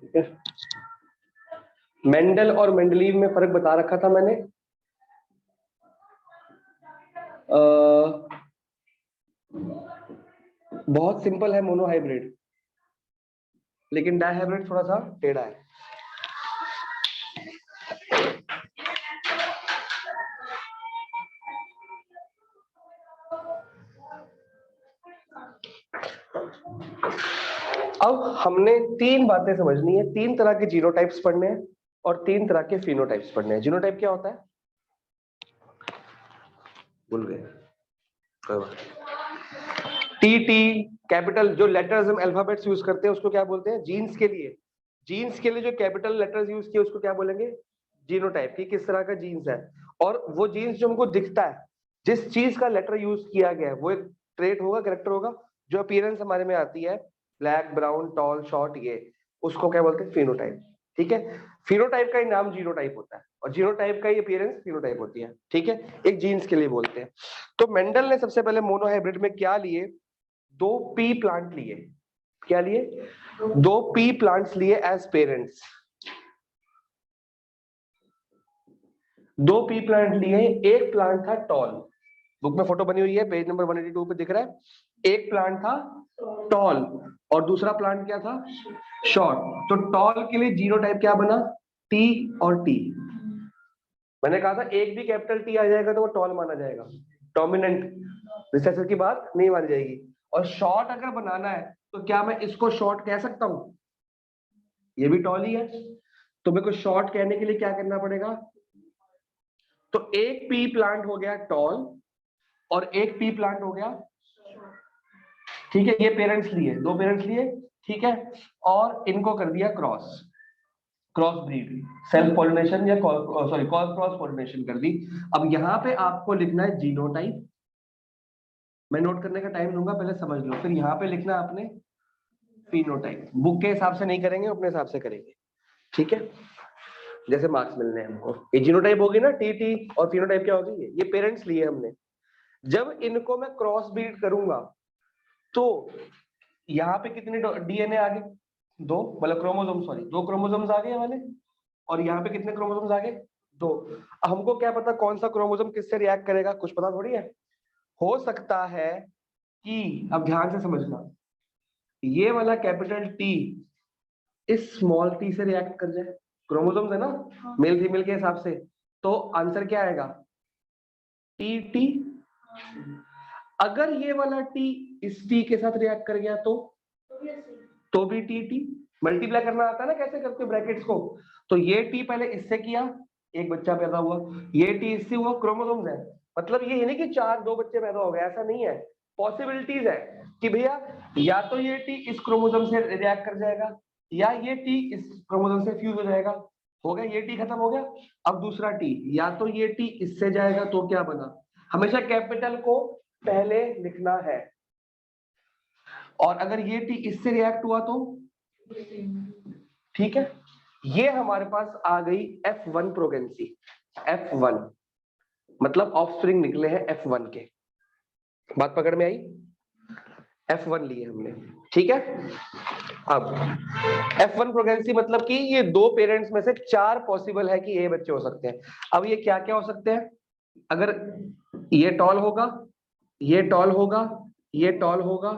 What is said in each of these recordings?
ठीक है, मेंडल और मेंडलीव में फर्क बता रखा था मैंने। बहुत सिंपल है मोनोहाइब्रिड, लेकिन डायहाइब्रिड थोड़ा सा टेढ़ा है। अब हमने तीन बातें समझनी है, तीन तरह के जीनोटाइप्स पढ़ने हैं और तीन तरह के फिनोटाइप्स पढ़ने हैं। जीनोटाइप क्या होता है? भूल गए, टी कैपिटल जो लेटर्स हम अल्फाबेट्स यूज करते हैं उसको क्या बोलते हैं? जीन्स के लिए, जीन्स के लिए जो कैपिटल लेटर्स यूज किए उसको क्या बोलेंगे? जीनोटाइप। की किस तरह का जीन्स है, और वो जीन्स जो हमको दिखता है, जिस चीज का लेटर यूज किया गया है वो एक ट्रेट होगा, कैरेक्टर होगा, जो अपीयरेंस हमारे में आती है, ब्लैक, ब्राउन, टॉल, शॉर्ट, ये उसको क्या बोलते हैं? फिनोटाइप। ठीक है, फिनोटाइप का ही नाम जीनोटाइप होता है और जीनोटाइप का ही अपीयरेंस फिनोटाइप होती है। ठीक है, एक जीन्स के लिए बोलते हैं। तो मेंडल ने सबसे पहले मोनोहाइब्रिड में क्या लिए? दो पी प्लांट लिए। क्या लिए? दो पी प्लांट्स लिए एज पेरेंट्स। दो पी प्लांट लिए। एक प्लांट था टॉल, बुक में फोटो बनी हुई है, पेज नंबर 182 पे दिख रहा है। एक प्लांट था टॉल और दूसरा प्लांट क्या था? शॉर्ट। तो टॉल के लिए जीनोटाइप क्या बना? टी और टी। मैंने कहा था एक भी कैपिटल टी आ जाएगा तो वो टॉल माना जाएगा, डोमिनेंट, रिसेसिव की बात नहीं मानी जाएगी। और शॉर्ट अगर बनाना है तो क्या मैं इसको शॉर्ट कह सकता हूं? ये भी टॉल ही है, तो मेरे को शॉर्ट कहने के लिए क्या करना पड़ेगा? तो एक पी प्लांट हो गया टॉल और एक पी प्लांट हो गया, ठीक है, ये पेरेंट्स लिए, दो पेरेंट्स लिए, ठीक है, और इनको कर दिया cross, cross breed, self pollination या सॉरी क्रॉस पॉलिनेशन कर दी। अब यहाँ पे आपको लिखना है जीनोटाइप। मैं नोट करने का टाइम दूंगा, पहले समझ लो, फिर यहाँ पे लिखना है आपने फिनोटाइप। बुक के हिसाब से नहीं करेंगे, अपने हिसाब से करेंगे। ठीक है, जैसे मार्क्स मिलने हैं हमको। ये जीनोटाइप होगी ना, टी टी, और फिनोटाइप क्या होगी? ये पेरेंट्स लिए हमने। जब इनको मैं क्रॉस ब्रीड करूंगा तो यहाँ पे कितने डीएनए आ गए? दो, मतलब क्रोमोसोम, सॉरी, दो क्रोमोसोम्स आ गए वाले, और यहाँ पे कितने क्रोमोसोम्स आ गए? दो। हमको क्या पता कौन सा क्रोमोसोम किससे रिएक्ट करेगा? कुछ पता थोड़ी है। हो सकता है कि, अब ध्यान से समझना, ये वाला कैपिटल टी इस स्मॉल टी से रिएक्ट कर जाए। क्रोमोसोम्स है ना, मेल फीमेल के हिसाब से, तो आंसर क्या आएगा? T T. अगर ये वाला टी इस टी के साथ रिएक्ट कर गया तो भी टी टी। मल्टीप्लाई करना आता है ना कैसे करते हो ब्रैकेट्स को? तो ये टी पहले इससे किया, एक बच्चा पैदा हुआ, ये टी इससे हुआ, क्रोमोसोम्स है। मतलब ये नहीं कि चार दो बच्चे पैदा हो गए, ऐसा नहीं है। पॉसिबिलिटीज है कि भैया या तो ये टी इस क्रोमोसोम से रिएक्ट कर जाएगा, या ये टी इस क्रोमोसोम से फ्यूज हो जाएगा। हो गया, ये टी खत्म हो गया। अब दूसरा टी, या तो ये टी इससे जाएगा तो क्या बना? हमेशा कैपिटल को पहले लिखना है, और अगर ये टी इससे रिएक्ट हुआ तो, ठीक है, ये हमारे पास आ गई F1 प्रोगेंसी। F1 मतलब ऑफस्प्रिंग निकले हैं F1 के। बात पकड़ में आई? F1 लिए हमने, ठीक है। अब F1 प्रोगेंसी मतलब कि ये दो पेरेंट्स में से चार पॉसिबल है कि ये बच्चे हो सकते हैं। अब ये क्या क्या हो सकते हैं? अगर ये टॉल होगा, ये टॉल होगा, ये टॉल होगा,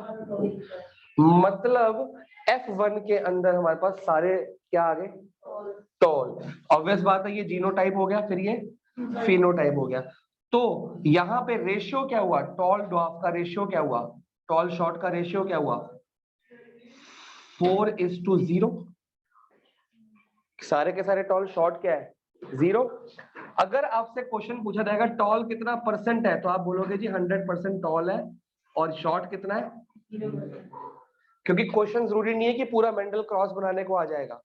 मतलब F1 के अंदर हमारे पास सारे क्या आ गए? टॉल। ऑब्वियस बात है, ये जीनोटाइप हो गया, फिर ये फिनोटाइप हो गया। तो यहाँ पे रेशियो क्या हुआ? टॉल ड्वार्फ का रेशियो क्या हुआ? टॉल शॉर्ट का रेशियो क्या हुआ? 4:0। सारे के सारे टॉल शॉर्ट क्या है? 0। अगर आपसे क्वेश्चन पूछा जाएगा टॉल कितना परसेंट है, तो आप बोलोगे जी 100% टॉल है, और शॉर्ट कितना है? क्योंकि क्वेश्चन जरूरी नहीं है कि पूरा मेंडल क्रॉस बनाने को आ जाएगा,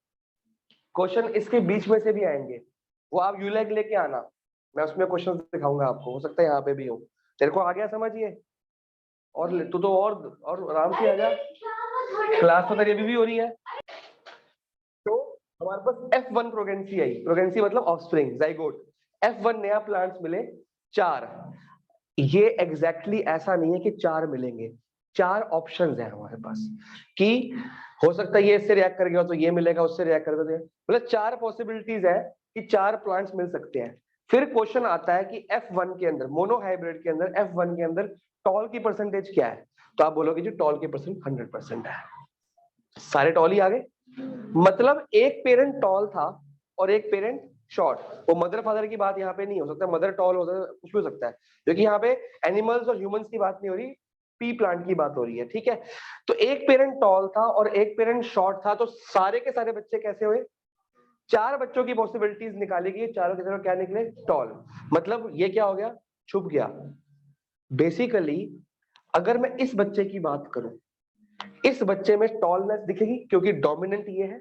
क्वेश्चन इसके बीच में से भी आएंगे। वो आप यूलैग लेके आना, मैं उसमें क्वेश्चन दिखाऊंगा आपको, हो सकता है यहाँ पे भी हो। तेरे को आ गया समझिए? और तू तो और आराम से आ जा, क्लास तो तेरी अभी भी हो रही है। तो हमारे पास F1 प्रोगेंसी आई, प्रोगेंसी मतलब ऑफस्प्रिंग, जाइगोट। F1 नया प्लांट्स मिले 4। ये एग्जैक्टली ऐसा नहीं है कि 4 मिलेंगे, 4 ऑप्शंस हैं हमारे पास कि हो सकता है ये इससे रिएक्ट कर गया तो ये मिलेगा, उससे रिएक्ट कर गया, मतलब 4 पॉसिबिलिटीज है कि 4 प्लांट्स मिल सकते हैं। फिर क्वेश्चन आता है कि F1 के अंदर, मोनो हाइब्रिड के अंदर F1 के अंदर टॉल की परसेंटेज क्या है? तो आप बोलोगे जी टॉल की परसेंट 100% है। सारे टॉल ही आ गए, मतलब एक पेरेंट टॉल था और एक पेरेंट शॉर्ट। वो मदर फादर की बात यहाँ पे नहीं हो सकता, मदर टॉल हो सकता है, कुछ भी हो सकता है, क्योंकि यहाँ पे एनिमल्स और ह्यूमंस की बात नहीं हो रही, पी प्लांट की बात हो रही है, ठीक है। तो एक पेरेंट टॉल था और एक पेरेंट शॉर्ट था, तो सारे के सारे बच्चे कैसे हुए? 4 बच्चों की पॉसिबिलिटीज निकाली गई, चारों के चारों क्या निकले? टॉल। मतलब ये क्या हो गया? छुप गया। बेसिकली अगर मैं इस बच्चे की बात करूं, इस बच्चे में टॉलनेस दिखेगी क्योंकि डोमिनेंट ये है,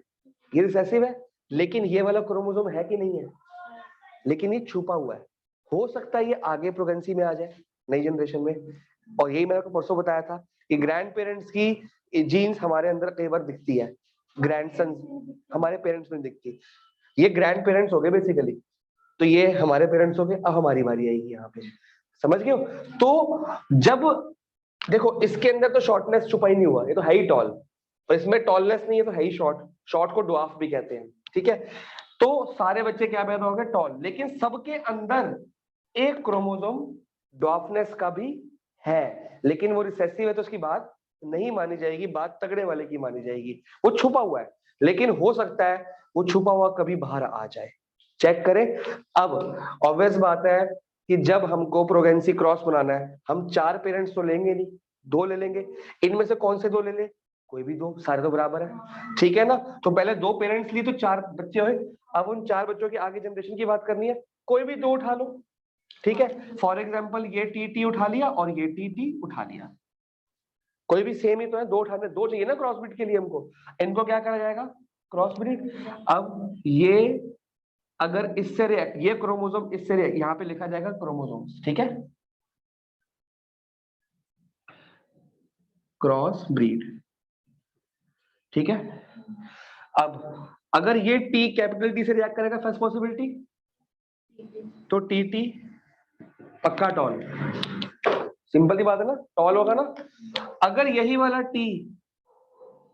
ये रिसेसिव है, लेकिन ये वाला क्रोमोसोम है कि नहीं है? लेकिन ये छुपा हुआ है। हो सकता है ये आगे प्रेगनेंसी में आ जाए, नई जनरेशन में। और यही मैंने आपको परसों बताया था कि ग्रैंड पेरेंट्स की जीन्स हमारे अंदर कई बार दिखती है, ग्रैंडसन हमारे पेरेंट्स में दिखती है। ये ग्रैंड पेरेंट्स हो गए बेसिकली, तो ये हमारे पेरेंट्स हो गए, अब हमारी बारी आएगी यहाँ पे, समझ गए हो? तो जब देखो इसके अंदर तो शॉर्टनेस छुपा ही नहीं हुआ, ये तो है ही टॉल, और इसमें टॉलनेस नहीं है तो है ही शॉर्ट, शॉर्ट को ड्वार्फ भी कहते हैं, ठीक है। तो सारे बच्चे क्या पैदा हो गए? टॉल। लेकिन सबके अंदर एक क्रोमोसोम ड्वार्फनेस का भी है, लेकिन वो रिसेसिव है तो उसकी बात नहीं मानी जाएगी, बात तगड़े वाले की मानी जाएगी। वो छुपा हुआ है, लेकिन हो सकता है वो छुपा हुआ कभी बाहर आ जाए। चेक करें। अब ऑब्वियस बात है कि जब हमको प्रेगनेंसी क्रॉस बनाना है, हम 4 पेरेंट्स तो लेंगे नहीं, 2 ले लेंगे। इनमें से कौन से 2 ले ले? कोई भी 2, सारे तो बराबर है, ठीक है ना। तो पहले 2 पेरेंट्स लिए तो 4 बच्चे हुए। अब उन 4 बच्चों की आगे जनरेशन की बात करनी है, कोई भी 2 उठा लो, ठीक है। फॉर एग्जाम्पल ये टी उठा लिया और ये टी उठा लिया, कोई भी सेम ही तो है, 2 उठाने, 2 चाहिए ना क्रॉस ब्रीड के लिए हमको। इनको क्या करा जाएगा? Cross breed. अब ये अगर इससे रिएक्ट, ये क्रोमोसोम इससे रिएक्ट, यहाँ पे लिखा जाएगा क्रोमोसोम्स, ठीक है, क्रॉस ब्रीड, ठीक है। अब अगर ये टी कैपिटल टी से रिएक्ट करेगा, फर्स्ट पॉसिबिलिटी, तो टी पक्का टॉल, सिंपल सी बात है ना, टॉल होगा ना। अगर यही वाला टी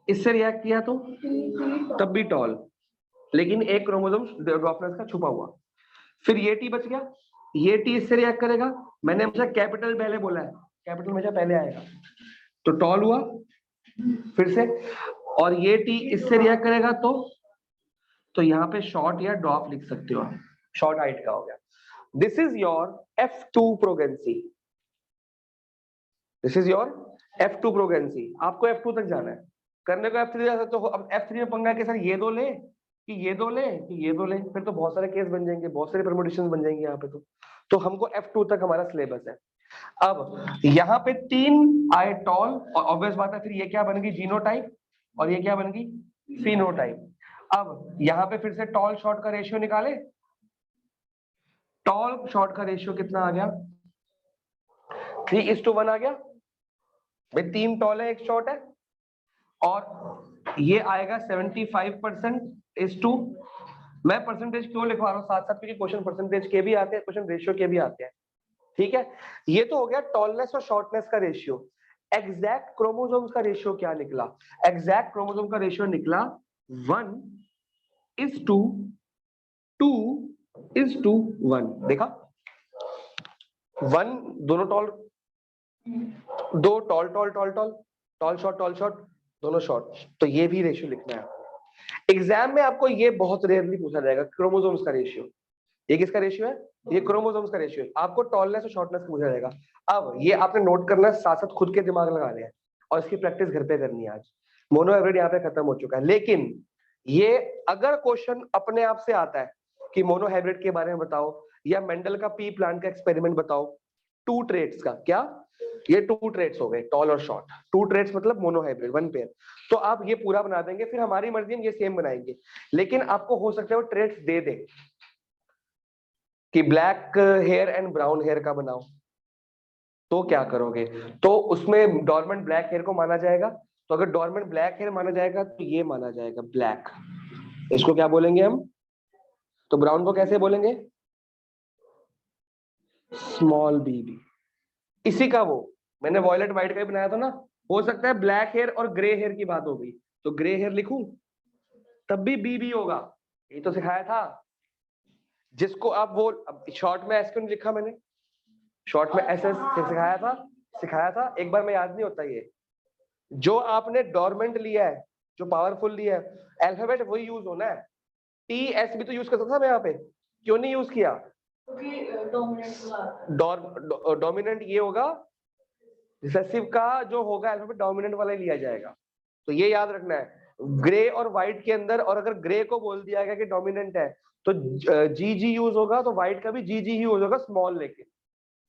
इससे रिएक्ट किया तो तब भी टॉल, लेकिन एक क्रोमोसोम ड्वार्फनेस का छुपा हुआ। फिर ये टी बच गया, ये टी इससे रिएक्ट करेगा, मैंने हमेशा कैपिटल पहले बोला है, कैपिटल हमेशा पहले आएगा, तो टॉल हुआ फिर से। और ये टी इससे रिएक्ट करेगा तो यहाँ पे शॉर्ट या ड्वार्फ लिख सकते हो आप, शॉर्ट हाइट का हो गया। This is your F2 pregnancy, this is your F2 pregnancy. आपको F2 तक जाना है, करने को F3 जा सकते हो। अब F3 में पंगा के सर ये 2 ले कि ये 2 ले कि ये 2 ले, फिर तो बहुत सारे केस बन जाएंगे, बहुत सारे परमुटेशन बन जाएंगे यहाँ पे। तो हमको F2 तक हमारा सिलेबस है। अब यहाँ पे 3 आए टॉल, और ऑब्वियस बात है फिर ये क्या बनेगी? जीनोटाइप, और ये क्या बनेगी? फिनोटाइप। अब यहाँ पे फिर से टॉल शॉर्ट का रेशियो निकाले, टॉल शॉर्ट का रेशियो कितना आ गया? 3:1 आ गया भाई, 3 टॉल है 1 शॉर्ट है, और ये आएगा 75%:2। मैं परसेंटेज क्यों लिखवा रहा हूँ साथ साथ, क्योंकि क्वेश्चन परसेंटेज के भी आते हैं, क्वेश्चन रेशियो के भी आते हैं, ठीक है। ये तो हो गया टॉलनेस और शॉर्टनेस का रेशियो। एग्जैक्ट क्रोमोसोम्स का रेशियो क्या निकला? एग्जैक्ट क्रोमोसोम का रेशियो निकला 1:2:1। देखा, 1 दोनों tall, 2 tall tall tall tall, tall short दोनों शॉर्ट, तो ये भी रेशियो लिखना है। एग्जाम में आपको ये बहुत रेयरली पूछा जाएगा, क्रोमोसोम्स का रेशियो। ये किसका रेशियो है? ये क्रोमोसोम्स का रेशियो है। आपको टॉलनेस और शॉर्टनेस पूछा जाएगा। अब ये आपने नोट करना है, साथ साथ खुद के दिमाग लगाने हैं, और इसकी प्रैक्टिस घर पे करनी है। आज मोनो हाइब्रिड यहाँ पे खत्म हो चुका है, लेकिन ये अगर क्वेश्चन अपने आप से आता है कि मोनो हाइब्रिड के बारे में बताओ, या मेंडल का पी प्लांट का एक्सपेरिमेंट बताओ, 2 ट्रेट्स का क्या, ये 2 ट्रेट्स हो गए, टॉल और शॉर्ट, 2 ट्रेट्स मतलब मोनो हाइब्रिड 1 पेयर, तो आप ये पूरा बना देंगे, फिर हमारी मर्जी हम ये सेम बनाएंगे। लेकिन आपको हो सकता है वो ट्रेट्स दे दे कि black hair and brown hair का बनाओ, तो क्या करोगे? तो उसमें डॉर्मेंट ब्लैक हेयर को माना जाएगा, तो अगर डॉर्मेंट ब्लैक हेयर माना जाएगा तो ये माना जाएगा ब्लैक, इसको क्या बोलेंगे हम? तो ब्राउन को कैसे बोलेंगे? स्मॉल बीबी। इसी का वो मैंने वॉयलेट व्हाइट का ही बनाया था ना, हो सकता है ब्लैक हेयर और ग्रे हेयर की बात हो गई, तो ग्रे हेयर लिखूं, तब भी बी होगा, ये तो सिखाया था। जिसको आप वो शॉर्ट में एस क्यों नहीं लिखा मैंने, शॉर्ट में एस एस सिखाया था एक बार में, याद नहीं होता ये। जो आपने डोरमेंट लिया है, जो पावरफुल लिया है, अल्फाबेट वही यूज होना है। टी एस भी तो यूज कर सकता था मैं यहाँ पे, क्यों नहीं यूज किया? डोमिनेंट ये होगा, रिसेसिव का जो होगा अल्फाबेट डोमिनेंट वाला ही लिया जाएगा। तो ये याद रखना है, ग्रे और व्हाइट के अंदर, और अगर ग्रे को बोल दिया गया कि डोमिनेंट है तो जी जी यूज होगा, तो व्हाइट का भी जी जी ही यूज होगा, स्मॉल लेके।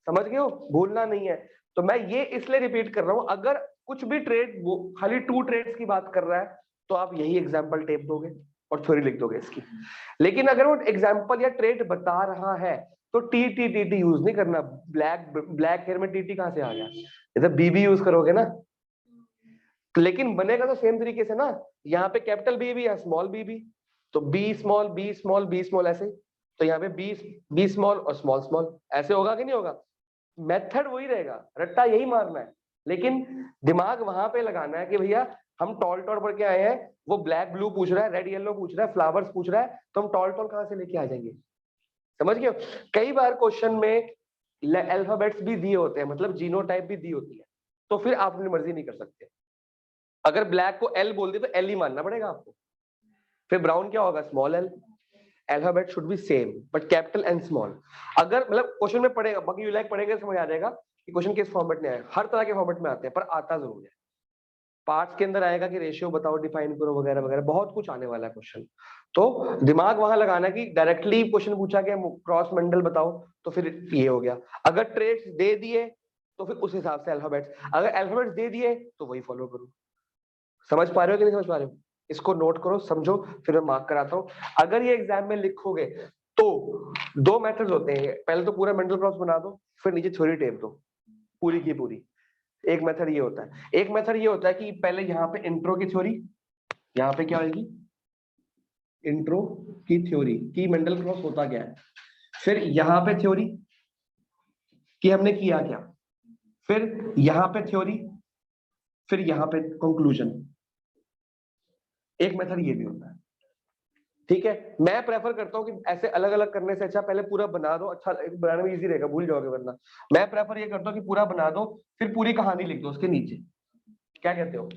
समझ गए हो, भूलना नहीं है। तो मैं ये इसलिए रिपीट कर रहा हूं, अगर कुछ भी ट्रेड खाली 2 ट्रेड्स की बात कर रहा है तो आप यही एग्जांपल टेप दोगे और थ्योरी लिख दोगे इसकी। लेकिन अगर वो एग्जांपल या ट्रेड बता रहा है तो T T T T use नहीं करना। ब्लैक हेयर में टी टी कहां से आ गया? ये तो बी यूज करोगे ना। लेकिन बनेगा तो सेम तरीके से ना, यहाँ पे कैपिटल बी भी है, स्मॉल बी, तो B small B small B small ऐसे। तो यहाँ पे बी स्मॉल और स्मॉल स्मॉल ऐसे होगा कि नहीं होगा? मेथड वही रहेगा, रट्टा यही मारना है, लेकिन दिमाग वहां पे लगाना है कि भैया हम टॉल टॉल पढ़ के आए हैं, वो ब्लैक ब्लू पूछ रहा है, रेड येलो पूछ रहा है, फ्लावर्स पूछ रहा है, तो हम टॉल टॉल कहां से लेके आ जाएंगे? समझ गए? कई बार क्वेश्चन में अल्फाबेट्स भी दिए होते हैं, मतलब जीनोटाइप भी दी होती है, तो फिर आप अपनी मर्जी नहीं कर सकते। अगर ब्लैक को एल बोल दी तो एल ही मानना पड़ेगा आपको। फिर ब्राउन क्या होगा? Small L. Alphabet should be same but capital and small. अगर मतलब क्वेश्चन में पढ़ेगा, बाकी यू लाइक पढ़ेगा समझ आ जाएगा कि क्वेश्चन किस फॉर्मेट में आए। हर तरह के फॉर्मेट में आते हैं, पर आता जरूर है। पार्ट्स के अंदर आएगा कि रेशियो बताओ, डिफाइन करो, वगैरह वगैरह, बहुत कुछ आने वाला है क्वेश्चन। तो दिमाग वहां लगाना कि डायरेक्टली क्वेश्चन पूछा गया क्रॉस मंडल बताओ, तो फिर ये हो गया। अगर ट्रेड्स दे दिए तो फिर उस हिसाब से अल्फाबेट्स, अगर अल्फाबेट्स दे दिए तो वही फॉलो करो। समझ पा रहे हो कि नहीं समझ पा रहे हो? इसको नोट करो, समझो, फिर मैं मार्क कराता हूँ। अगर ये एग्जाम में लिखोगे तो 2 मेथड्स होते हैं, पहले तो पूरा मेंटल क्रॉस बना दो, फिर नीचे थ्योरी टेप दो पूरी की पूरी। एक मेथड ये होता है, एक मेथड ये होता है कि पहले यहाँ पे इंट्रो की थ्योरी, यहाँ पे क्या होगी? इंट्रो की थ्योरी की मेंटल क्रॉस होता क्या है, फिर यहाँ पे थ्योरी कि हमने किया क्या, फिर यहाँ पे थ्योरी, फिर यहाँ पे कंक्लूजन। एक मेथड ये भी होता है, ठीक है। मैं प्रेफर करता हूँ कि ऐसे अलग अलग करने से अच्छा पहले पूरा बना दो, अच्छा बनाने में इजी रहेगा, भूल जाओगे वरना। मैं प्रेफर ये करता हूँ कि पूरा बना दो, फिर पूरी कहानी लिख दो उसके नीचे। क्या कहते हो?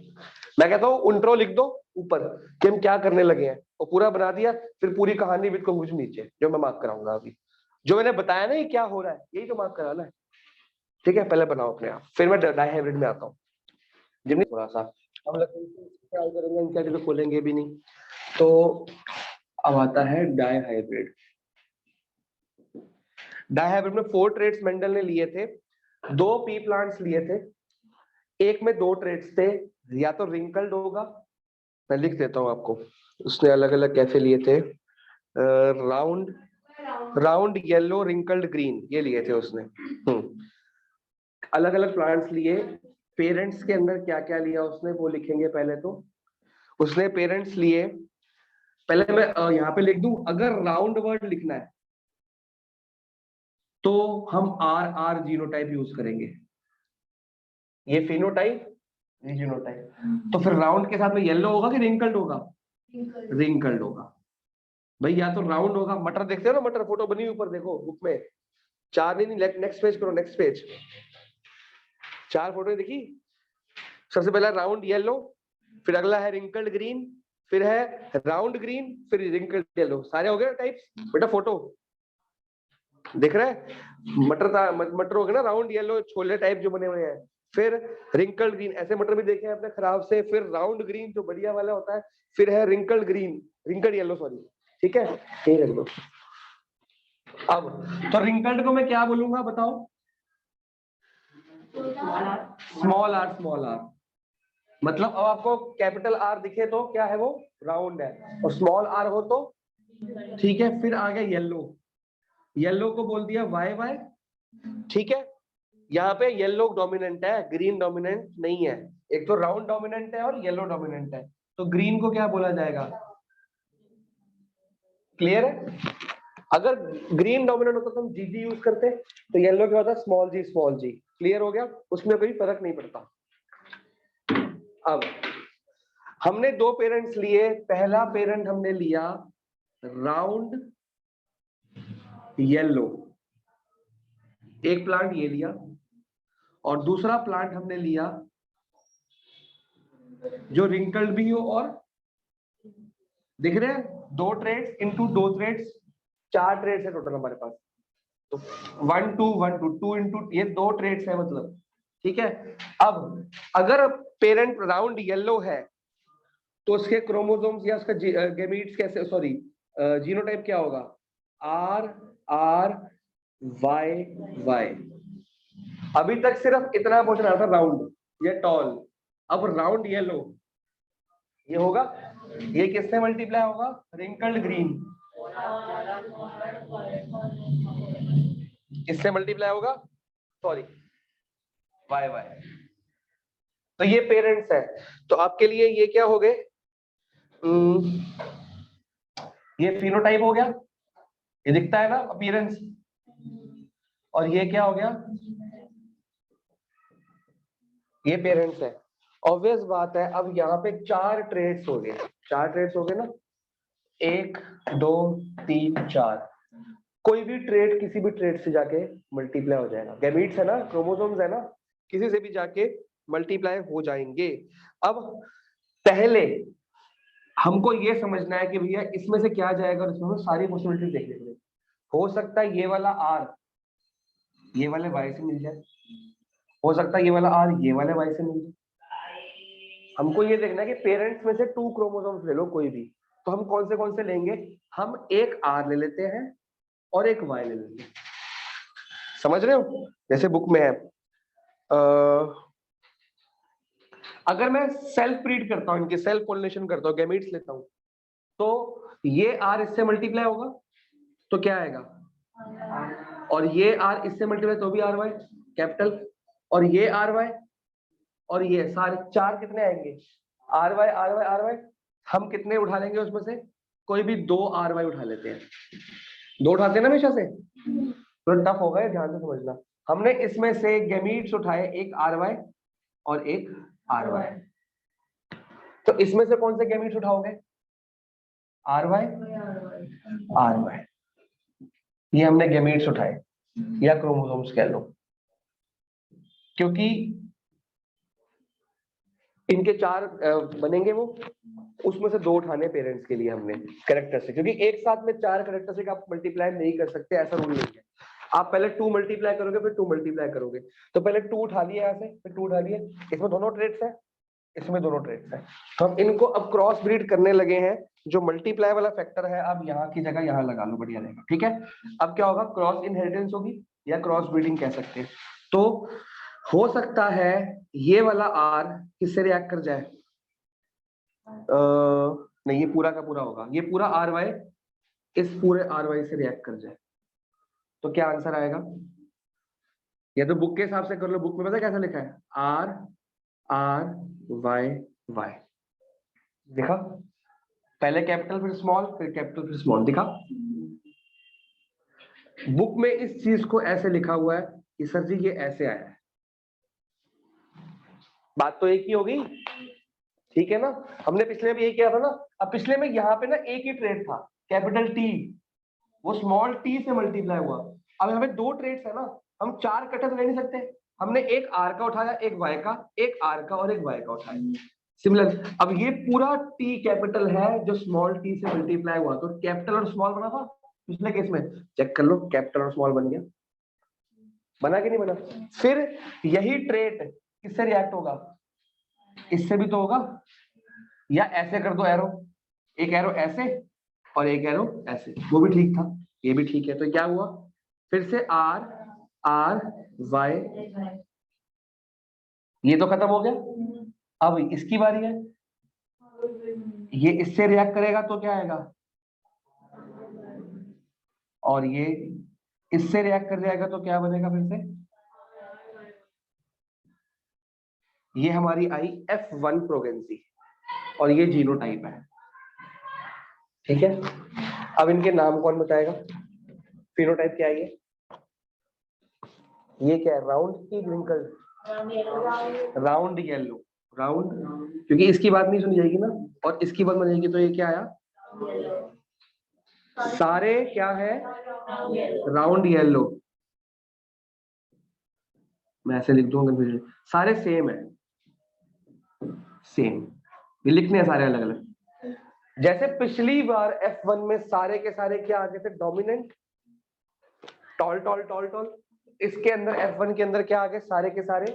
मैं कहता हूँ इंट्रो लिख दो ऊपर कि हम क्या करने लगे हैं, और पूरा बना दिया, फिर पूरी कहानी विद कंक्लूजन नीचे, जो मैं मार्क कराऊंगा अभी। जो मैंने बताया ना ये क्या हो रहा है, यही तो मार्क कराना है। ठीक है, पहले बनाओ अपने आप, फिर मैं डाई हाइब्रिड में आता हूँ। जिम्मी थोड़ा सा हम ट्राई करेंगे, इनका तो खोलेंगे भी नहीं। तो अब आता है डाई हाइब्रिड। डाई हाइब्रिड में 4 ट्रेड्स मेंडल ने लिए थे, 2 पी प्लांट्स लिए थे, एक में 2 ट्रेड्स थे, या तो रिंकल्ड होगा, मैं लिख देता हूं आपको, उसने अलग अलग कैसे लिए थे, round round yellow wrinkled green, ये लिए थे उसने। अलग अलग प्लांट्स लिए। पेरेंट्स के अंदर क्या क्या लिया उसने वो लिखेंगे पहले तो। उसने पेरेंट्स लिए, पहले मैं यहाँ पे लिख दूं, अगर राउंड वर्ड लिखना है तो हम आर आर जीनोटाइप यूज करेंगे, ये फिनोटाइप, ये जीनोटाइप। तो फिर राउंड के साथ में येलो होगा कि रिंकल्ड होगा? रिंकल्ड होगा भाई, या तो राउंड होगा। मटर देखते हो ना, मटर फोटो बनी ऊपर देखो बुक में, 4 नहीं, नेक्स्ट पेज करो, नेक्स्ट पेज, 4 फोटो देखी। सबसे पहला राउंड येलो, फिर अगला है रिंकल्ड ग्रीन, फिर है राउंड ग्रीन, फिर रिंकल्ड येलो। सारे हो गए टाइप्स बेटा, फोटो दिख रहा है? मटर हो गया ना, राउंड येलो छोले टाइप जो बने हुए हैं, फिर रिंकल्ड ग्रीन, ऐसे मटर भी देखे हैं अपने खराब से, फिर राउंड ग्रीन जो बढ़िया वाला होता है, फिर है wrinkled green, wrinkled yellow sorry, ठीक है, यही रख दो। अब तो रिंकल्ड को मैं क्या बोलूंगा बताओ? Small R, small R. मतलब अब आपको कैपिटल आर दिखे तो क्या है वो? राउंड है, और स्मॉल आर हो तो ठीक है। फिर आ गया येलो, येलो को बोल दिया वाई वाई, ठीक है। यहाँ पे येलो डोमिनेंट है, ग्रीन डोमिनेंट नहीं है। एक तो राउंड डोमिनेंट है और येलो डोमिनेंट है, तो ग्रीन को क्या बोला जाएगा? क्लियर है? अगर ग्रीन डोमिनेंट होता तो हम जी जी यूज करते, तो येलो क्या होता? स्मॉल जी स्मॉल जी। क्लियर हो गया? उसमें कोई फर्क नहीं पड़ता। अब हमने दो पेरेंट्स लिए, पहला पेरेंट हमने लिया राउंड येलो, एक प्लांट ये लिया, और दूसरा प्लांट हमने लिया जो रिंकल्ड भी हो, और दिख रहे हैं दो ट्रेड्स इनटू दो ट्रेड्स, चार ट्रेड्स है टोटल हमारे पास, तो 1 2 1 2 2 इंटू, ये दो ट्रेड्स है मतलब, ठीक है। अब अगर पेरेंट राउंड येलो है तो उसके क्रोमोसोम्स या उसका गैमीट्स कैसे, सॉरी जीनोटाइप क्या होगा, आर आर वाई वाई। अभी तक सिर्फ इतना पूछ रहा था राउंड, ये टॉल, अब राउंड येलो ये होगा, ये किससे मल्टीप्लाई होगा, रिंकल्ड ग्रीन, किससे मल्टीप्लाई होगा, सॉरी वाई वाई। तो ये पेरेंट्स है, तो आपके लिए ये क्या हो गए, ये फिनोटाइप हो गया, ये दिखता है ना अपीयरेंस, और ये क्या हो गया, ये पेरेंट्स है। ऑब्वियस बात है, अब यहाँ पे चार ट्रेड्स हो गए, चार ट्रेड्स हो गए ना, 1 2 3 4, कोई भी ट्रेड किसी भी ट्रेड से जाके मल्टीप्लाई हो जाएगा, गैमीट्स है ना, क्रोमोसोम्स है ना, किसी से भी जाके मल्टीप्लाई हो जाएंगे। अब पहले हमको ये समझना है कि भैया इसमें से क्या जाएगा, और इसमें सारी पॉसिबिलिटी देखने के लिए, हो सकता है ये वाला आर ये वाले वाई से मिल जाए, हो सकता है ये वाला आर ये वाले वाई से मिल जाए। हमको ये देखना है कि पेरेंट्स में से 2 क्रोमोसोम्स ले लो कोई भी, तो हम कौन से लेंगे, हम एक आर ले लेते हैं और एक वाई ले लेते हैं, समझ रहे हो, जैसे बुक में है। अगर मैं सेल्फ ब्रीड करता हूं, इनके सेल्फ पॉलिनेशन करता हूं, गैमीट्स लेता हूं, तो ये आर इससे मल्टीप्लाई होगा तो क्या आएगा, और ये आर इससे मल्टीप्लाई तो भी आर वाई कैपिटल, और ये आर वाई, और ये सारे चार कितने आएंगे, R Y R Y R Y. हम कितने उठा लेंगे उसमें से, कोई भी 2 आर वाई उठा लेते हैं, 2 उठाते हैं ना हमेशा से, तो टफ होगा, ध्यान से समझना। हमने इसमें से गैमीट्स उठाए, एक आर वाई और एक आर वाई, तो इसमें से कौन से गैमीट्स उठाओगे, आर वाई आर वाई, ये हमने गैमीट्स उठाए या क्रोमोसोम्स कह लो, क्योंकि इनके 4 बनेंगे, वो उसमें से 2 उठाने पेरेंट्स के लिए हमने कैरेक्टर से, क्योंकि एक साथ में 4 कैरेक्टर से आप मल्टीप्लाई नहीं कर सकते, ऐसा रूल नहीं है। आप पहले 2 मल्टीप्लाई करोगे फिर 2 मल्टीप्लाई करोगे, तो पहले 2 उठा लिए यहाँ से, फिर 2 उठा लिए, इसमें दोनों ट्रेड्स है, इसमें दोनों ट्रेड्स है, तो हम इनको अब क्रॉस ब्रीड करने लगे हैं। जो मल्टीप्लाई वाला फैक्टर है अब यहाँ की जगह यहाँ लगा लो, बढ़िया रहेगा, ठीक है। अब क्या होगा, क्रॉस इनहेरिटेंस होगी या क्रॉस ब्रीडिंग कह सकते हैं। तो हो सकता है ये वाला आर किससे रिएक्ट कर जाए, नहीं ये पूरा का पूरा होगा, ये पूरा आर वाई इस पूरे आर वाई से रिएक्ट कर जाए, तो क्या आंसर आएगा, या तो बुक के हिसाब से कर लो, बुक में पता कैसा लिखा है, आर आर वाई वाई, दिखा, पहले कैपिटल फिर स्मॉल फिर कैपिटल फिर स्मॉल, दिखा। बुक में इस चीज को ऐसे लिखा हुआ है कि सर जी ये ऐसे आया है, बात तो एक ही हो गई, ठीक है ना। हमने पिछले में यही किया था ना, अब पिछले में यहाँ पे ना एक ही ट्रेड था कैपिटल टी, वो स्मॉल टी से मल्टीप्लाई हुआ, अब यहाँ पे 2 ट्रेड्स है ना, हम 4 इकट्ठे तो ले नहीं सकते, हमने एक आर का उठाया, एक वाई का, एक आर का और एक वाई का उठाया, सिमिलर। अब ये पूरा टी कैपिटल है जो स्मॉल टी से मल्टीप्लाई हुआ, तो कैपिटल और स्मॉल बना था पिछले केस में, चेक कर लो कैपिटल और स्मॉल बन गया, बना कि नहीं बना। फिर यही ट्रेड किससे रिएक्ट होगा, इससे भी तो होगा, या ऐसे कर दो एरो, एक एरो ऐसे और एक एरो ऐसे, वो भी ठीक था, ये भी ठीक है, तो क्या हुआ, फिर से आर आर वाई, ये तो खत्म हो गया। अब इसकी बारी है, ये इससे रिएक्ट करेगा तो क्या आएगा, और ये इससे रिएक्ट कर जाएगा तो क्या बनेगा, फिर से ये हमारी आई F1 प्रोगेंसी, और ये जीनोटाइप है, ठीक है। अब इनके नाम कौन बताएगा, फिनोटाइप क्या है, ये क्या है, राउंड की रिंकल्ड, राउंड येलो, राउंड, क्योंकि इसकी बात नहीं सुनी जाएगी ना और इसकी बात बनेगी, तो ये क्या आया, सारे क्या है, राउंड येलो। मैं ऐसे लिख दूंगा, सारे सेम है, सेम, ये लिखने हैं सारे अलग अलग। जैसे पिछली बार F1 में सारे के सारे क्या आ गए थे, dominant, toll tall tall toll, इसके अंदर F1 के अंदर क्या आ गए, सारे के सारे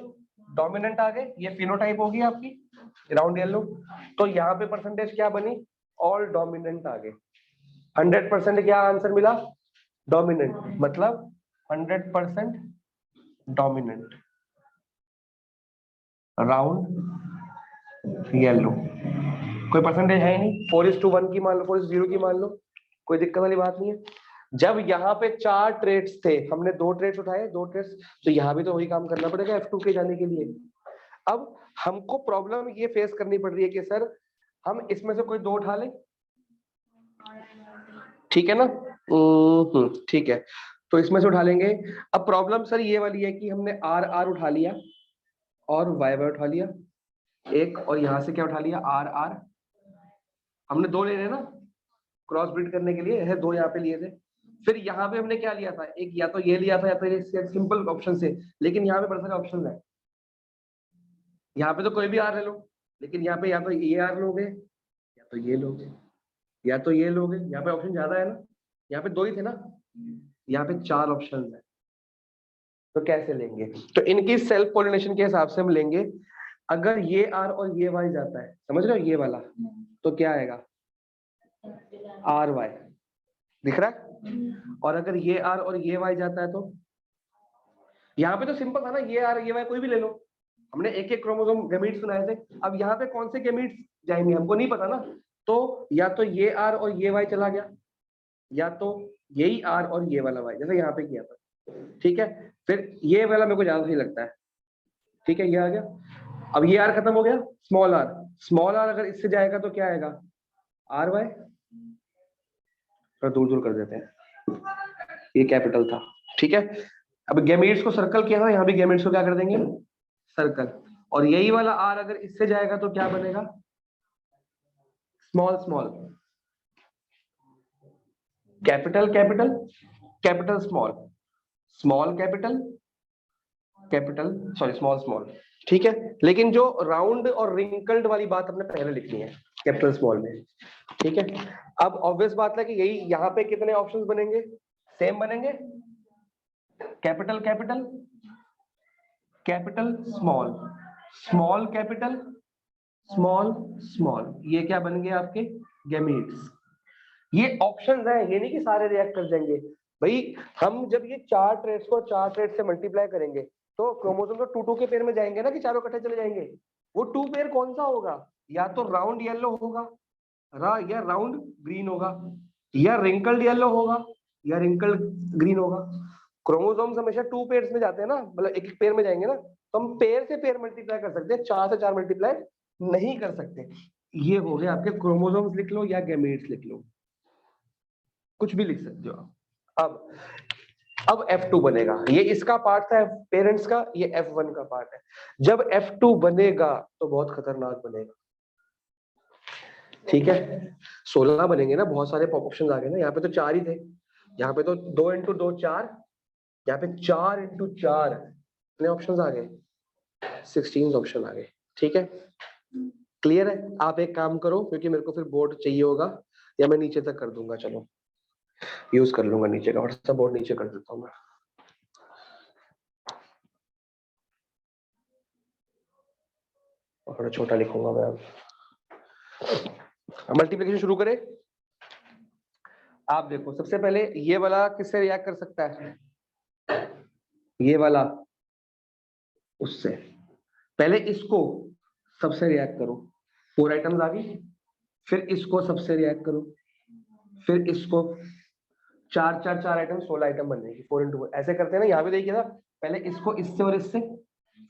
डोमिनेंट आ गए। ये फिनोटाइप होगी आपकी राउंड येलो। तो यहाँ पे परसेंटेज क्या बनी, ऑल डोमिनेंट आ गए। 100% क्या आंसर मिला, डोमिनेंट, मतलब 100% डोमिनेंट राउंड येलो। कोई परसेंटेज है ही नहीं, 4:1 की मान लो, 4:0 की मान लो, कोई दिक्कत वाली बात नहीं है। जब यहाँ पे 4 ट्रेड्स थे, हमने 2 ट्रेड्स उठाए, 2 ट्रेड्स, तो यहाँ भी तो वही काम करना पड़ेगा F2 के जाने के लिए। अब हमको प्रॉब्लम ये फेस करनी पड़ रही है कि सर हम इसमें से कोई 2 उठा लें, ठीक है ना, ठीक है, तो इसमें से उठा लेंगे। अब प्रॉब्लम सर ये वाली है कि हमने आर आर उठा लिया और वाई वाई उठा लिया एक, और यहाँ से क्या उठा लिया, आर आर, हमने 2 ले रहे ना क्रॉस ब्रीड करने के लिए, है 2 यहाँ पे लिए थे। फिर यहाँ पे हमने क्या लिया था, एक या तो ये लिया था या तो ये सिंपल ऑप्शन से, लेकिन यहाँ पे बड़ा सारे ऑप्शन है, यहाँ पे तो कोई भी आर ले लो, लेकिन यहाँ पे या तो ये आर लोगे या तो ये लोगे या तो ये लोगे, यहाँ पे ऑप्शन ज्यादा है ना, यहाँ पे 2 ही थे ना, यहाँ पे 4 ऑप्शन है, तो कैसे लेंगे, तो इनकी सेल्फ पॉलिनेशन के हिसाब से हम लेंगे। अगर ये आर और ये वाई जाता है, समझ रहे हो, ये वाला, तो क्या आएगा, आर वाई, दिख रहा है। और अगर ये आर और ये वाई जाता है, तो यहाँ पे तो सिंपल था ना, ये आर ये वाई कोई भी ले लो, हमने एक एक क्रोमोसोम गैमीट्स बनाए थे। अब यहाँ पे कौन से गैमीट्स जाएंगे हमको नहीं पता ना, तो या तो ये आर और ये वाई चला गया, या तो यही आर और ये वाला वाई, जैसे यहाँ पे किया था, ठीक है। फिर ये वाला मेरे को ज्यादा सही लगता है, ठीक है, ये आ गया। अब ये आर खत्म हो गया, स्मॉल आर अगर इससे जाएगा तो क्या आएगा, आर वाई, दूर दूर कर देते हैं, ये कैपिटल था, ठीक है। अब गैमेट्स को सर्कल किया था, यहाँ भी गैमेट्स को क्या कर देंगे, सर्कल, और यही वाला आर अगर इससे जाएगा तो क्या बनेगा, small small, capital capital, capital small, small capital, capital sorry small small, ठीक है। लेकिन जो राउंड और रिंकल्ड वाली बात हमने पहले लिखनी है कैपिटल स्मॉल में, ठीक है। अब ऑब्वियस बात है कि यही यहाँ पे कितने ऑप्शंस बनेंगे, सेम बनेंगे, capital capital, capital small, small capital, small small, ये क्या बन गए आपके गैमीट्स। ये ऑप्शंस हैं, ये नहीं कि सारे रिएक्ट कर जाएंगे भाई। हम जब ये 4 ट्रेड्स को 4 ट्रेड से मल्टीप्लाई करेंगे तो क्रोमोसोम तो 2 2 के पेयर में जाएंगे ना, कि चारों इकट्ठे चले जाएंगे। वो 2 पेयर कौन सा होगा, या तो राउंड येलो होगा, या राउंड ग्रीन होगा, या रिंकल्ड येलो होगा, या रिंकल्ड ग्रीन होगा। क्रोमोसोम्स हमेशा 2 पेयर्स में जाते हैं ना, मतलब एक एक पेयर में जाएंगे ना, तो हम पेयर से पेयर मल्टीप्लाई कर सकते हैं, 4 से 4 मल्टीप्लाई नहीं कर सकते। ये हो गए आपके क्रोमोसोम्स, लिख लो या गैमेट्स लिख लो, कुछ भी लिख सकते हो आप। अब F2 बनेगा, ये इसका पार्ट था पेरेंट्स का, ये F1 का पार्ट है। जब F2 बनेगा तो बहुत खतरनाक बनेगा, ठीक है। 16 बनेंगे ना, बहुत सारे ऑप्शन आ गए ना, यहाँ पे तो 4 ही थे, यहाँ पे तो 2 इंटू 2 4, यहाँ पे 4 इंटू 4 कितने ऑप्शन आ गए, 16 ऑप्शन आ गए, ठीक है। क्लियर है। आप एक काम करो, क्योंकि मेरे को फिर बोर्ड चाहिए होगा, या मैं नीचे तक कर दूंगा, चलो यूज कर लूंगा नीचे का, व्हाट्सएप बोर्ड नीचे कर देता हूँ मैं, थोड़ा छोटा लिखूंगा मैं। अब मल्टीप्लिकेशन शुरू करें। आप देखो, सबसे पहले ये वाला किससे रिएक्ट कर सकता है, ये वाला उससे, पहले इसको सबसे रिएक्ट करो, 4 आइटम्स आ गई, फिर इसको सबसे रिएक्ट करो, फिर इसको 4 4 4 आइटम 16 आइटम बन जाएगी, 4 इंटू 4 ऐसे करते हैं ना। यहाँ भी देखिए ना, पहले इसको इससे और इससे,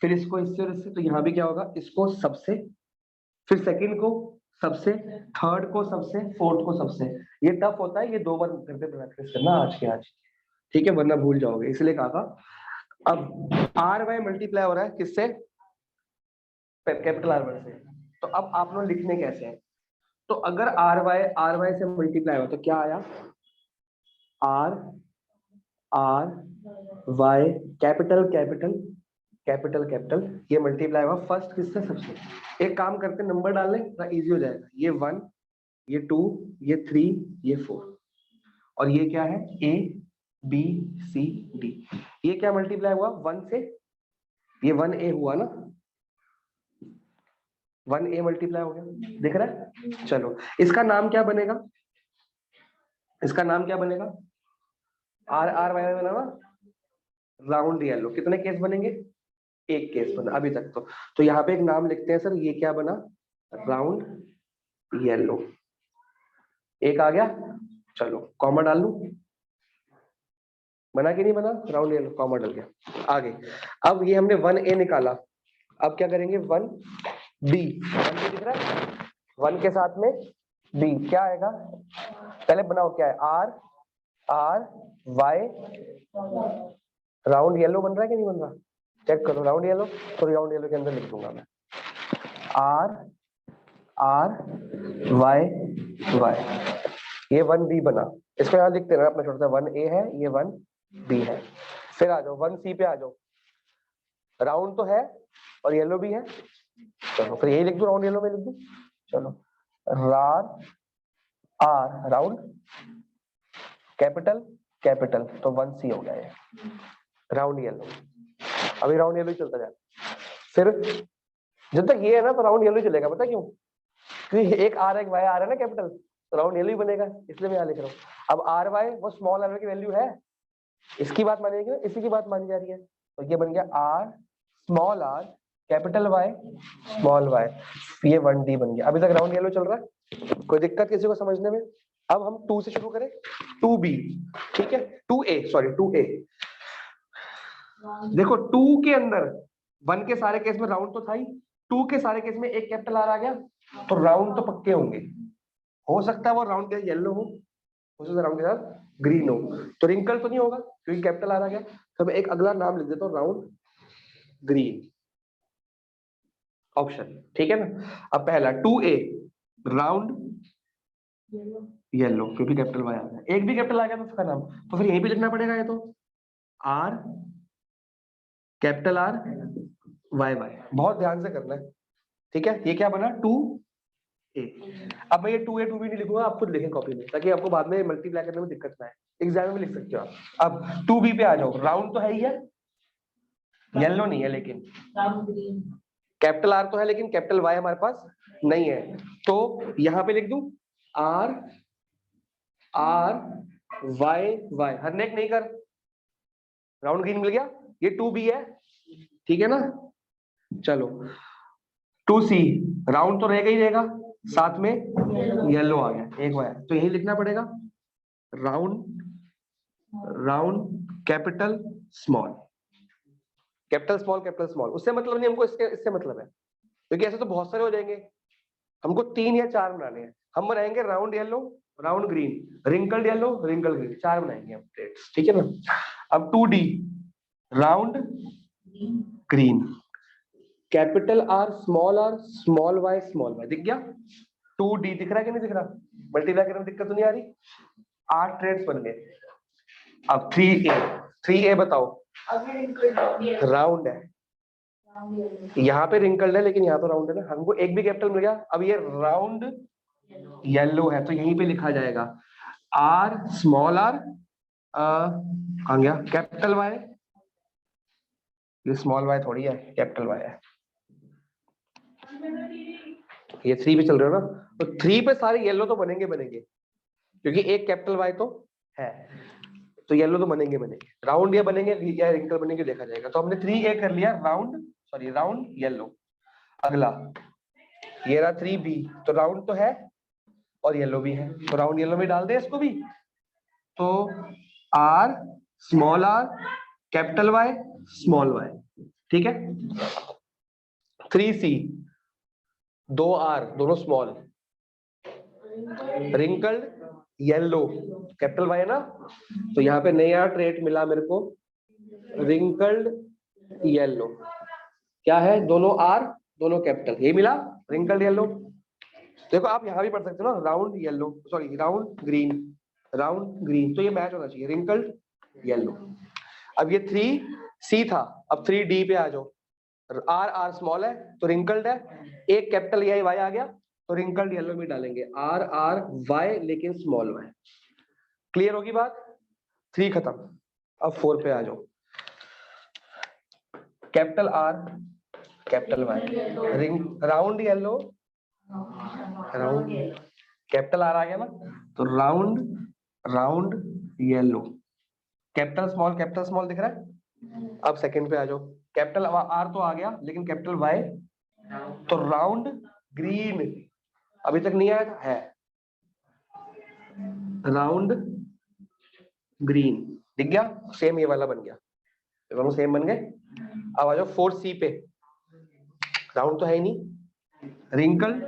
फिर इसको इससे और इससे, तो यहाँ भी क्या होगा, इसको सबसे, फिर सेकंड को सबसे, थर्ड को सबसे, फोर्थ को सबसे। ये टफ होता है, ये 2 बार करके प्रैक्टिस करना आज के आज, ठीक है, वरना भूल जाओगे, इसलिए कहा था। अब आर वाई मल्टीप्लाई हो रहा है किससे, कैपिटल R1 से। तो अब आप लोग लिखने कैसे हैं? तो अगर आर वाई से मल्टीप्लाई हो तो क्या आया? R R Y capital capital capital capital, ये मल्टीप्लाई हुआ फर्स्ट किससे? सबसे। एक काम करते नंबर डाल लें, इजी हो जाएगा। ये 1, ये 2, ये 3, ये 4, और ये क्या है? A B C D. ये क्या मल्टीप्लाई हुआ? 1 से, ये 1A हुआ ना, 1A मल्टीप्लाई हो गया, दिख रहा है? चलो इसका नाम क्या बनेगा? इसका नाम क्या बनेगा? आर आर वाई बना ना, राउंड येलो। कितने केस बनेंगे? एक केस बना अभी तक। तो यहाँ पे एक नाम लिखते हैं सर, ये क्या बना? Round yellow. एक आ गया, चलो कॉमा डाल लू। बना कि नहीं बना? राउंड येलो, कॉमा डल गया। आगे अब ये हमने 1A निकाला, अब क्या करेंगे? 1B। 1B दिख रहा है? 1 के साथ में B क्या आएगा? पहले बनाओ, क्या है? R R Y, round yellow बन रहा है कि नहीं बन रहा? चेक करो राउंड येलो। तो राउंड येलो के अंदर लिख दूंगा मैं आर आर वाई वाई, ये 1B बना। इसको यहाँ लिखते रहना अपना छोटा सा, 1A है, ये 1B है। फिर आ जाओ 1C पे आ जाओ, राउंड तो है और येलो भी है। चलो फिर यही लिख दो, राउंड येलो में लिख दो। चलो रार आर राउंड कैपिटल कैपिटल, तो 1C हो गया ये राउंड येलो। अभी राउंड येलो ही चलता जाए, फिर जब तक ये है ना तो राउंड येलो ही चलेगा। पता क्यों? क्योंकि एक आर एक वाई आ रहा है ना कैपिटल, तो राउंड येलो ही बनेगा, इसलिए मैं यहाँ लिख रहा हूँ। अब आर वाई वो स्मॉल आर की वैल्यू है, इसकी बात मानेगी ना, इसी की बात मानी जा रही है। तो ये बन गया R small R capital Y small Y, ये 1D बन गया। अभी तक राउंड येलो चल रहा है, कोई दिक्कत किसी को समझने में? अब हम 2 से शुरू करें, 2B, ठीक है? 2A sorry 2A। देखो 2 के अंदर 1 के सारे केस में राउंड तो था ही, 2 के सारे केस में एक कैपिटल आर आ गया, तो राउंड तो पक्के होंगे। हो सकता है वो राउंड के येलो हो सकता है राउंड के साथ ग्रीन हो, तो रिंकल तो नहीं होगा क्योंकि कैपिटल आर आ गया। तो मैं एक अगला नाम लिख देता हूँ, राउंड ग्रीन ऑप्शन, ठीक है ना? अब पहला 2A राउंड येलो, क्योंकि कैपिटल वाई आ गया, एक भी कैपिटल आ गया तो उसका नाम, तो फिर यहीं पे लिखना पड़ेगा ये तो R capital R Y Y. बहुत ध्यान से करना है, ठीक है? ये क्या बना? 2A। अब मैं ये 2A 2B नहीं लिखूंगा, आप खुद लिखें कॉपी में, ताकि आपको बाद में मल्टीप्लाई करने में दिक्कत ना आए। एग्जाम में लिख सकते हो आप। अब 2B पे आ जाओ, राउंड तो है ही है, येलो नहीं है, लेकिन कैपिटल आर तो है, लेकिन कैपिटल वाई हमारे पास नहीं है। तो यहां पे लिख दूं आर आर वाई वाई, हर नेक नहीं कर, राउंड ग्रीन मिल गया। ये 2B है, ठीक है ना? चलो 2C राउंड तो रहेगा ही रहेगा, साथ में येलो आ गया एक बार, तो यही लिखना पड़ेगा round round capital small, capital small capital small. उससे मतलब नहीं हमको, इससे मतलब है, क्योंकि ऐसे तो बहुत सारे हो जाएंगे, हमको 3 या 4 बनाने हैं। हम बनाएंगे round yellow, round green, wrinkled yellow, wrinkle green, 4 बनाएंगे हम प्लेट्स, ठीक है ना? अब 2D round green, capital R small Y दिख गया। 2D दिख रहा है कि नहीं दिख रहा? मल्टीप्लाई करने में दिक्कत तो नहीं आ रही? 8 ट्रेड्स बन गए। अब 3A बताओ, राउंड है, यहाँ पे रिंकल्ड है लेकिन यहाँ तो राउंड है ना, हमको एक भी कैपिटल मिल गया। अब ये राउंड येलो है, तो यहीं पे लिखा जाएगा आर स्मॉल आर आ गया कैपिटल वाई, ये स्मॉल वाई थोड़ी है, कैपिटल वाई है। ये 3 पे चल रहे हो ना, तो 3 पे सारे येलो तो बनेंगे क्योंकि एक कैपिटल वाई तो है, तो येलो तो बनेंगे। राउंड या बनेंगे या रिंकल बनेंगे, देखा जाएगा। तो हमने 3A कर लिया, राउंड येलो। अगला ये रहा 3B, तो राउंड तो है और येलो भी है, तो राउंड येलो में डाल दे इसको भी। तो R small R capital Y small Y, ठीक है? 3C 2R दोनों small, wrinkled yellow capital Y है ना, तो यहाँ पे नया ट्रेट मिला मेरे को, रिंकल्ड येलो। क्या है? दोनों R दोनों कैपिटल, ये मिला रिंकल्ड येलो। देखो आप यहाँ भी पढ़ सकते हो ना, round yellow, sorry round green, round green, तो ये मैच होना चाहिए, रिंकल्ड येलो। अब ये 3C था, अब 3D पे आ जाओ। आर आर स्मॉल है तो रिंकल्ड है, एक कैपिटल ए वाई आ गया तो रिंकल्ड येलो में डालेंगे आर आर वाई, लेकिन स्मॉल वाई। क्लियर होगी बात? 3 खत्म। अब 4 पे आ जाओ, capital R capital Y, ring round yellow, round capital R आ गया ना, तो round round yellow, capital small दिख रहा है। अब सेकंड पे आ जाओ, कैपिटल आर तो आ गया, लेकिन कैपिटल वाई, तो राउंड ग्रीन, अभी तक नहीं आया था, है राउंड ग्रीन, दिख गया, सेम ये वाला बन गया, दोनों सेम बन गए। अब आ जाओ 4C पे, राउंड तो है ही नहीं, रिंकल्ड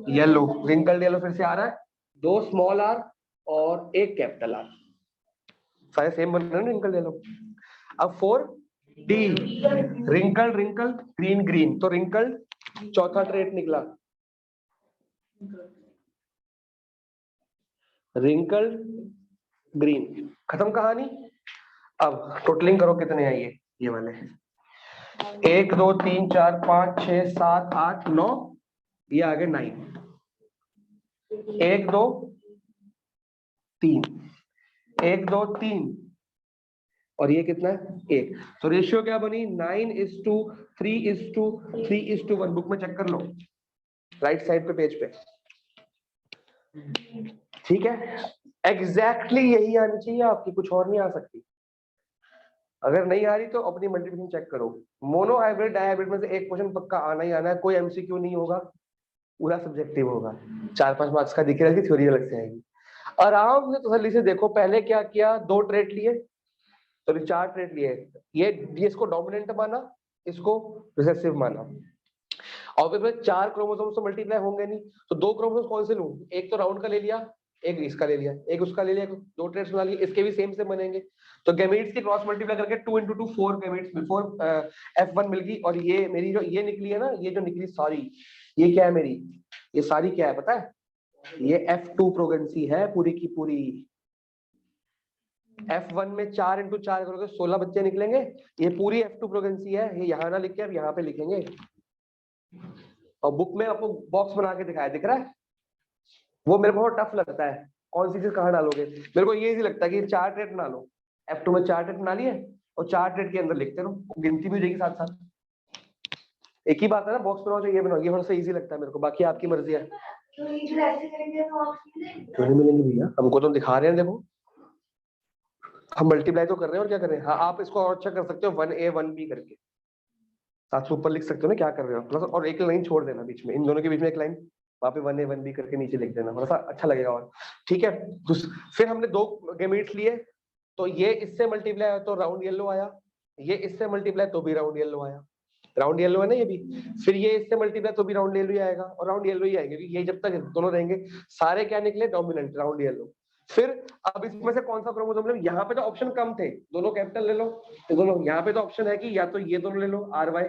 येलो, रिंकल्ड येलो फिर से आ रहा है, 2 स्मॉल आर और एक कैपिटल आर, सारे सेम बन रहे हैं रिंकल्ड येलो। अब 4D, wrinkled wrinkled green green, तो रिंकल्ड चौथा ट्रेट निकला, रिंकल्ड ग्रीन, खत्म कहानी। अब टोटलिंग करो कितने आई ये वाले, 1 2 3 4 5 6 7 8 9, ये आ गए 9, 1 2 3, 1 2 3, और ये कितना है 1, तो रेशियो क्या बनी 9:3:3:1, बुक में चेक कर लो, राइट साइड पे पेज पे, ठीक है। एग्जैक्टली यही आनी चाहिए आपकी, कुछ और नहीं आ सकती। अगर नहीं आ रही तो अपनी मल्टीप्लिकेशन चेक करो, मोनो हाइब्रिड डायहाइब्रिड में से एक क्वेश्चन पक्का आना ही आना है, कोई एमसीक्यू नहीं होगा, पूरा सब्जेक्टिव होगा, 4-5 मार्क्स का दिख रहा है कि थ्योरी अलग से आएगी। आराम से तसल्ली से देखो, पहले क्या किया, 2 ट्रेट लिए, सॉरी 4 ट्रेट लिए, ये इसको डोमिनेंट माना, इसको रिसेसिव माना, और फिर 4 क्रोमोसोम्स तो मल्टीप्लाई होंगे नहीं, तो 2 क्रोमोसोम्स कौन से लूं, एक तो राउंड का ले लिया, एक इसका ले लिया, एक उसका ले लिया, 2 ट्रेट्स बना लिए, इसके भी सेम से बनेंगे, तो गैमेट्स की क्रॉस मल्टीप्लाई करके 2 × 2 4 गैमेट्स, 4 F1 मिल गई, और ये मेरी जो ये निकली है ना, ये जो निकली सॉरी, ये क्या है मेरी, ये सारी क्या है पता है, ये F2 प्रोगेंसी है पूरी की पूरी। F1 में 4 × 4 करोगे 16 बच्चे निकलेंगे, ये पूरी F2 प्रोगेंसी है, ये यहाँ ना लिख के अब यहाँ पे लिखेंगे, और बुक में आपको बॉक्स बना के दिखाया, दिख रहा है, वो मेरे को बहुत टफ लगता है, कौन सी चीज कहाँ डालोगे, मेरे को ये इजी लगता है कि 4 ट्रेट बना लो, F2 में 4 ट्रेट बना लिए, और 4 ट्रेट के अंदर लिखते रहो, गिनती भी हो जाएगी साथ साथ, एक ही बात है ना, बॉक्स बनाओ जो ये बनाओ, ये थोड़ा सा इजी लगता है मेरे को, बाकी आपकी मर्जी है। क्यों नहीं मिलेंगे भैया, हमको तो दिखा रहे हैं, देखो हम मल्टीप्लाई तो कर रहे हैं, और क्या कर रहे हैं। हाँ आप इसको और अच्छा कर सकते हो, 1A 1B करके साथ से ऊपर लिख सकते हो ना क्या कर रहे हो, प्लस और एक लाइन छोड़ देना बीच में, इन दोनों के बीच में एक लाइन वहां पे 1A 1B करके नीचे लिख देना, थोड़ा सा अच्छा लगेगा। और ठीक है, फिर हमने 2 गैमेट्स लिए, तो ये इससे मल्टीप्लाई आया तो राउंड येलो आया, ये इससे मल्टीप्लाई तो भी राउंड येलो आया, राउंड येलो है ना ये भी, फिर ये इससे मल्टीप्लाई तो भी राउंड येलो ही आएगा, और राउंड येलो ही आएगा, क्योंकि ये जब तक दोनों रहेंगे सारे क्या निकले, डोमिनेंट राउंड येलो। फिर अब इसमें से कौन सा क्रोमोसोम ले, यहाँ पे तो ऑप्शन कम थे, दोनों कैपिटल ले लो, तो दोनों यहाँ पे तो ऑप्शन है कि या तो ये दोनों ले लो RY,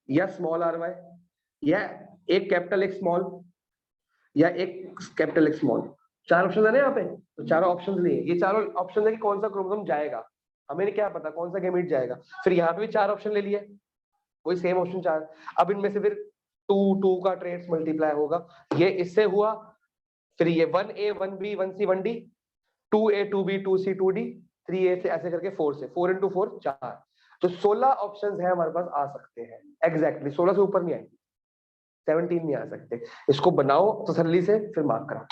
या स्मॉल RY, या एक कैपिटल एक स्मॉल, या एक कैपिटल एक स्मॉल, 4 ऑप्शन है ना यहाँ पे, तो चारों ऑप्शन लिए, ये चारों ऑप्शन है कि कौन सा क्रोमोसोम जाएगा, हमें क्या पता कौन सा गैमेट जाएगा, फिर यहाँ पे भी 4 ऑप्शन ले लिए, वही सेम ऑप्शन 4, अब इनमें से फिर 2 का ट्रेट्स मल्टीप्लाई होगा, ये इससे हुआ, फिर ये 1A 1B 1C 1D, 2A 2B 2C 2D, 3A से ऐसे करके 4 से, 4 × 4 4, तो 16 ऑप्शंस हैं हमारे पास, आ सकते हैं एग्जैक्टली 16 से ऊपर नहीं आएंगे, 17 नहीं आ सकते। इसको बनाओ तसल्ली से, फिर मार्क करा।